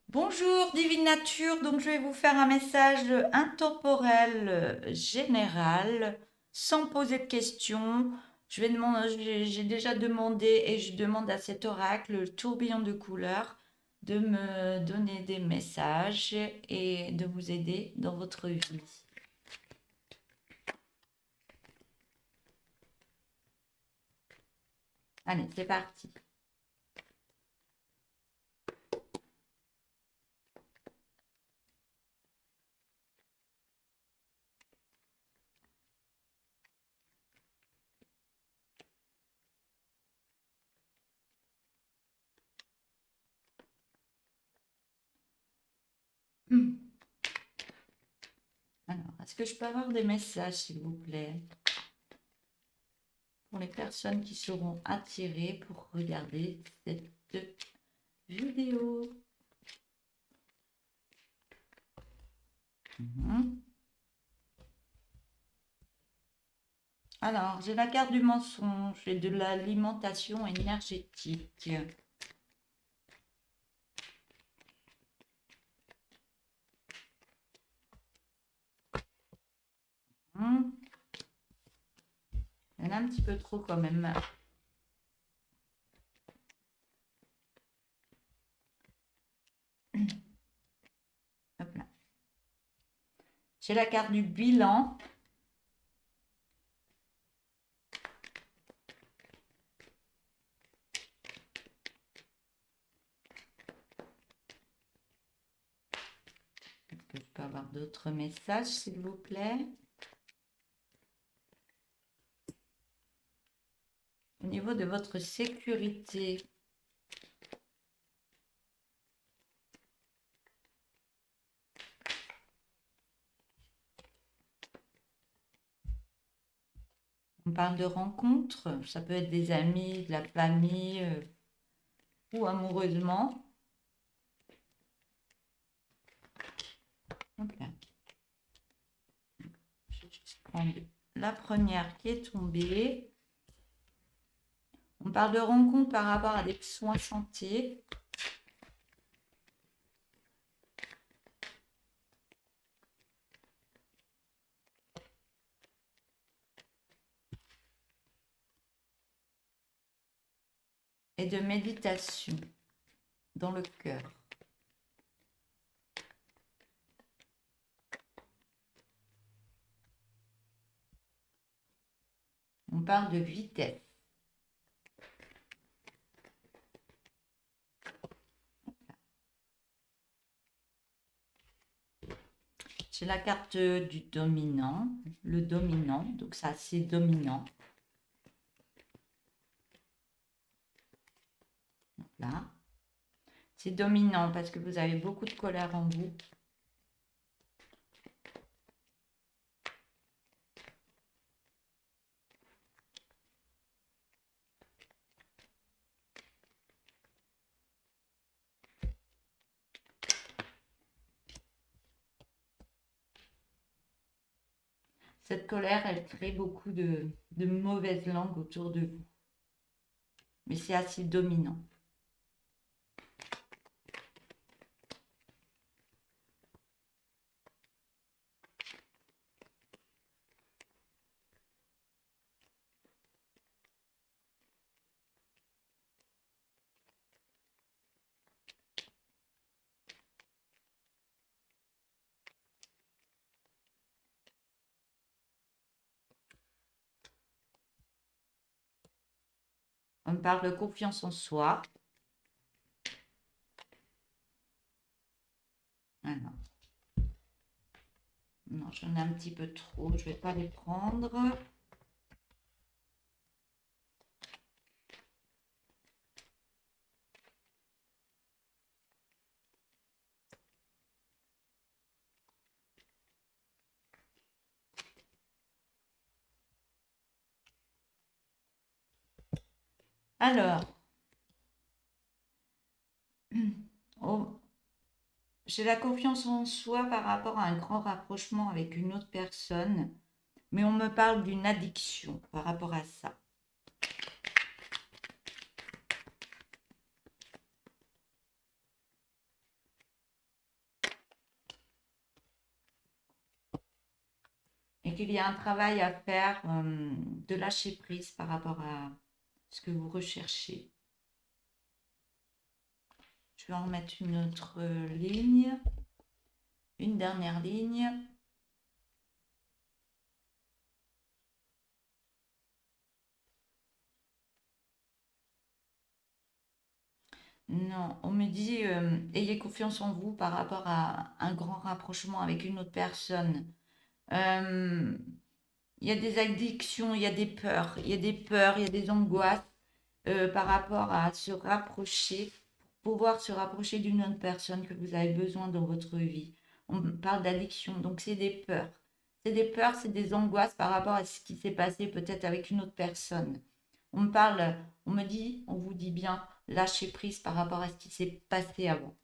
Bonjour Divine Nature, donc je vais vous faire un message intemporel général, sans poser de questions. J'ai déjà demandé et je demande à cet oracle, le tourbillon de couleurs, de me donner des messages et de vous aider dans votre vie. Allez, c'est parti. Alors, est-ce que je peux avoir des messages, s'il vous plaît, pour les personnes qui seront attirées pour regarder cette vidéo? Mhm. Alors, j'ai la carte du mensonge et de l'alimentation énergétique. Hmm, Il y en a un petit peu trop quand même. Hop là. J'ai la carte du bilan. Est-ce que je peux avoir d'autres messages, s'il vous plaît? Au niveau de votre sécurité. On parle de rencontres. Ça peut être des amis, de la famille ou amoureusement. Hop là. Je vais juste prendre la première qui est tombée. On parle de rencontres par rapport à des soins santé. Et de méditation dans le cœur. On parle de vitesse. J'ai la carte du dominant, le dominant, donc ça c'est dominant. Là. C'est dominant parce que vous avez beaucoup de colère en vous. Cette colère, elle crée beaucoup de mauvaises langues autour de vous. Mais c'est assez dominant. On me parle de confiance en soi. Ah non. Non, j'en ai un petit peu trop. Je ne vais pas les prendre. Alors, oh, j'ai la confiance en soi par rapport à un grand rapprochement avec une autre personne, mais on me parle d'une addiction par rapport à ça. qu'il y a un travail à faire de lâcher prise par rapport à ce que vous recherchez. Je vais en mettre une autre ligne, une dernière ligne. Non, on me dit ayez confiance en vous par rapport à un grand rapprochement avec une autre personne. Euh, Il y a des addictions, il y a des peurs, il y a des peurs, il y a des angoisses par rapport à se rapprocher, pour pouvoir se rapprocher d'une autre personne que vous avez besoin dans votre vie. On parle d'addiction, donc c'est des peurs. C'est des peurs, c'est des angoisses par rapport à ce qui s'est passé peut-être avec une autre personne. On me parle, on me dit, on vous dit bien, lâcher prise par rapport à ce qui s'est passé avant.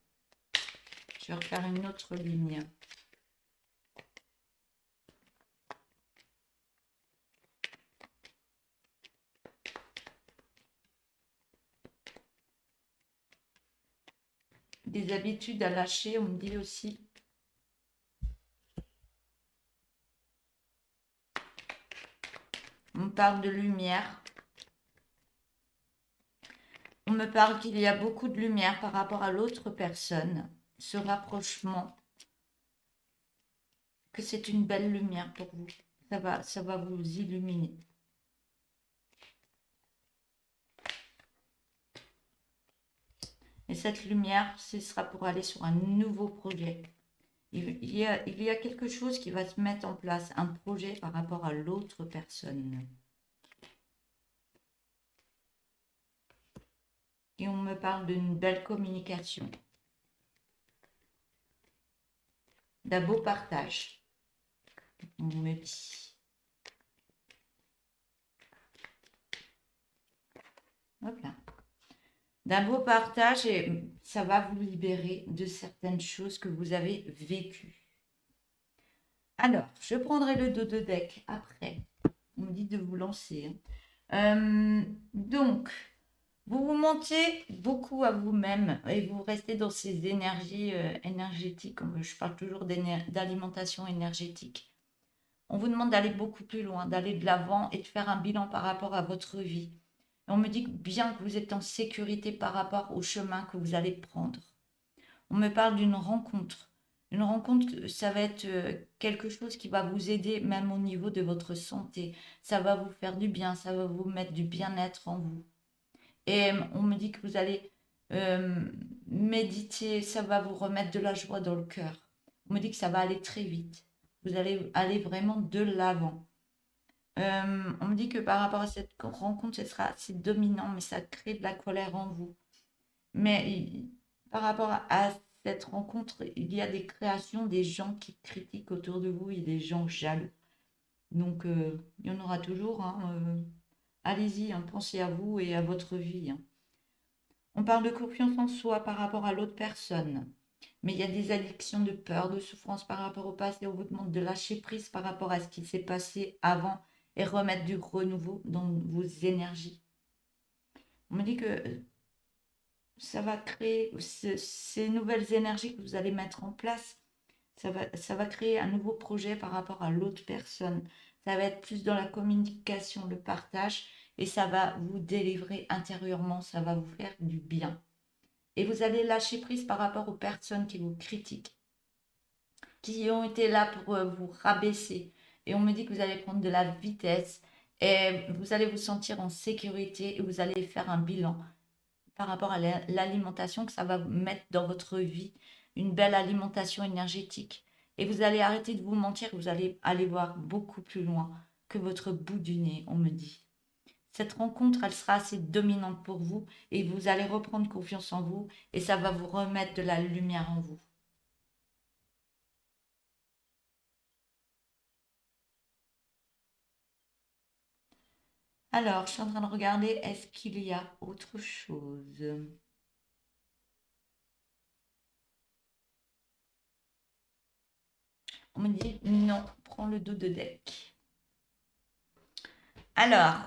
Je vais refaire une autre ligne. Des habitudes à lâcher, on me dit aussi. On me parle de lumière. On me parle qu'il y a beaucoup de lumière par rapport à l'autre personne. Ce rapprochement, que c'est une belle lumière pour vous. Ça va vous illuminer. Et cette lumière, ce sera pour aller sur un nouveau projet. Il y a quelque chose qui va se mettre en place, un projet par rapport à l'autre personne. Et on me parle d'une belle communication, d'un beau partage. On me dit. Hop là. D'un beau partage et ça va vous libérer de certaines choses que vous avez vécues. Alors, je prendrai le dos de deck après. On me dit de vous lancer. Donc, vous vous mentez beaucoup à vous-même et vous restez dans ces énergies énergétiques. Je parle toujours d'alimentation énergétique. On vous demande d'aller beaucoup plus loin, d'aller de l'avant et de faire un bilan par rapport à votre vie. Et on me dit bien que vous êtes en sécurité par rapport au chemin que vous allez prendre. On me parle d'une rencontre. Une rencontre, ça va être quelque chose qui va vous aider même au niveau de votre santé. Ça va vous faire du bien, ça va vous mettre du bien-être en vous. Et on me dit que vous allez méditer, ça va vous remettre de la joie dans le cœur. On me dit que ça va aller très vite. Vous allez aller vraiment de l'avant. On me dit que par rapport à cette rencontre, ce sera assez dominant, mais ça crée de la colère en vous. Mais par rapport à cette rencontre, il y a des créations, des gens qui critiquent autour de vous et des gens jaloux. Donc, il y en aura toujours. Hein, allez-y, hein, pensez à vous et à votre vie. Hein. On parle de confiance en soi par rapport à l'autre personne. Mais il y a des addictions de peur, de souffrance par rapport au passé. On vous demande de lâcher prise par rapport à ce qui s'est passé avant et remettre du renouveau dans vos énergies. On me dit que ça va créer ces nouvelles énergies que vous allez mettre en place. Ça va créer un nouveau projet par rapport à l'autre personne. Ça va être plus dans la communication, le partage, et ça va vous délivrer intérieurement, ça va vous faire du bien. Et vous allez lâcher prise par rapport aux personnes qui vous critiquent, qui ont été là pour vous rabaisser. Et on me dit que vous allez prendre de la vitesse et vous allez vous sentir en sécurité et vous allez faire un bilan par rapport à l'alimentation que ça va mettre dans votre vie, une belle alimentation énergétique. Et vous allez arrêter de vous mentir, vous allez aller voir beaucoup plus loin que votre bout du nez, on me dit. Cette rencontre, elle sera assez dominante pour vous et vous allez reprendre confiance en vous et ça va vous remettre de la lumière en vous. Alors, je suis en train de regarder, est-ce qu'il y a autre chose? On me dit non, prends le dos de deck. Alors,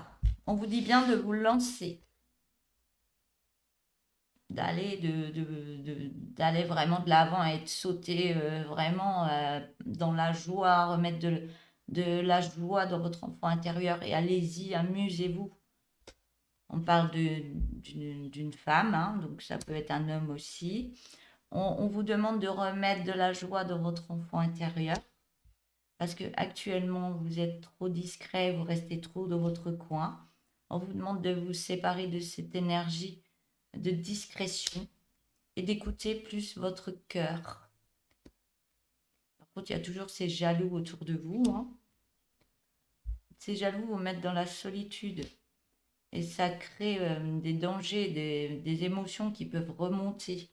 on vous dit bien de vous lancer, d'aller d'aller vraiment de l'avant et de sauter vraiment dans la joie, remettre de la joie dans votre enfant intérieur et allez-y, amusez-vous. On parle d'une femme, hein, donc ça peut être un homme aussi. On vous demande de remettre de la joie dans votre enfant intérieur parce que actuellement vous êtes trop discret, vous restez trop dans votre coin. On vous demande de vous séparer de cette énergie de discrétion et d'écouter plus votre cœur. Par contre, il y a toujours ces jaloux autour de vous, hein. Ces jaloux vous mettent dans la solitude et ça crée des dangers, des émotions qui peuvent remonter.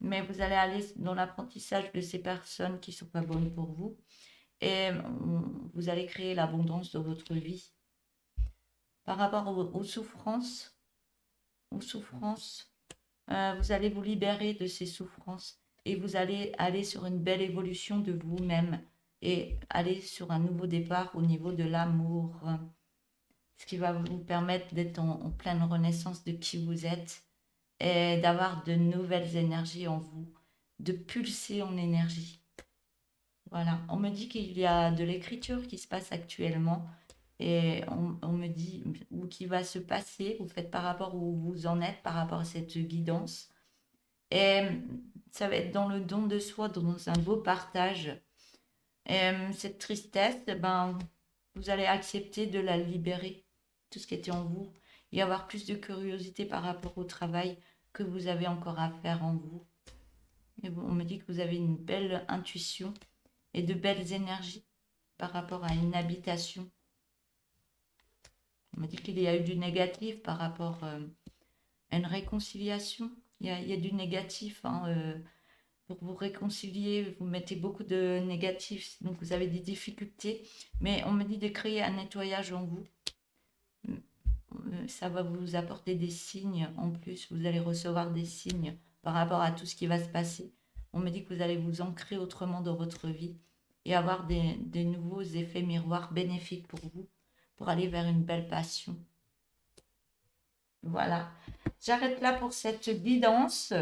Mais vous allez aller dans l'apprentissage de ces personnes qui ne sont pas bonnes pour vous et vous allez créer l'abondance dans votre vie. Par rapport aux souffrances, vous allez vous libérer de ces souffrances et vous allez aller sur une belle évolution de vous-même et aller sur un nouveau départ au niveau de l'amour, ce qui va vous permettre d'être en pleine renaissance de qui vous êtes et d'avoir de nouvelles énergies en vous, de pulser en énergie. Voilà, on me dit qu'il y a de l'écriture qui se passe actuellement et on me dit ou qui va se passer, vous faites par rapport où vous en êtes, par rapport à cette guidance. Et ça va être dans le don de soi, dans un beau partage. Et cette tristesse, ben, vous allez accepter de la libérer, tout ce qui était en vous, et avoir plus de curiosité par rapport au travail que vous avez encore à faire en vous. Et on me dit que vous avez une belle intuition et de belles énergies par rapport à une habitation. On me dit qu'il y a eu du négatif par rapport à une réconciliation. Il y a du négatif, hein, pour vous réconcilier, vous mettez beaucoup de négatifs, donc vous avez des difficultés. Mais on me dit de créer un nettoyage en vous. Ça va vous apporter des signes en plus. Vous allez recevoir des signes par rapport à tout ce qui va se passer. On me dit que vous allez vous ancrer autrement dans votre vie et avoir des nouveaux effets miroirs bénéfiques pour vous, pour aller vers une belle passion. Voilà. J'arrête là pour cette guidance.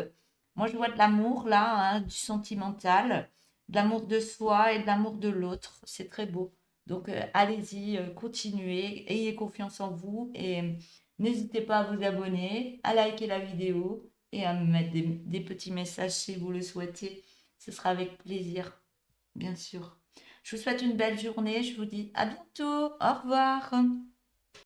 Moi, je vois de l'amour là, hein, du sentimental, de l'amour de soi et de l'amour de l'autre. C'est très beau. Donc, allez-y, continuez, ayez confiance en vous et n'hésitez pas à vous abonner, à liker la vidéo et à me mettre des petits messages si vous le souhaitez. Ce sera avec plaisir, bien sûr. Je vous souhaite une belle journée. Je vous dis à bientôt. Au revoir.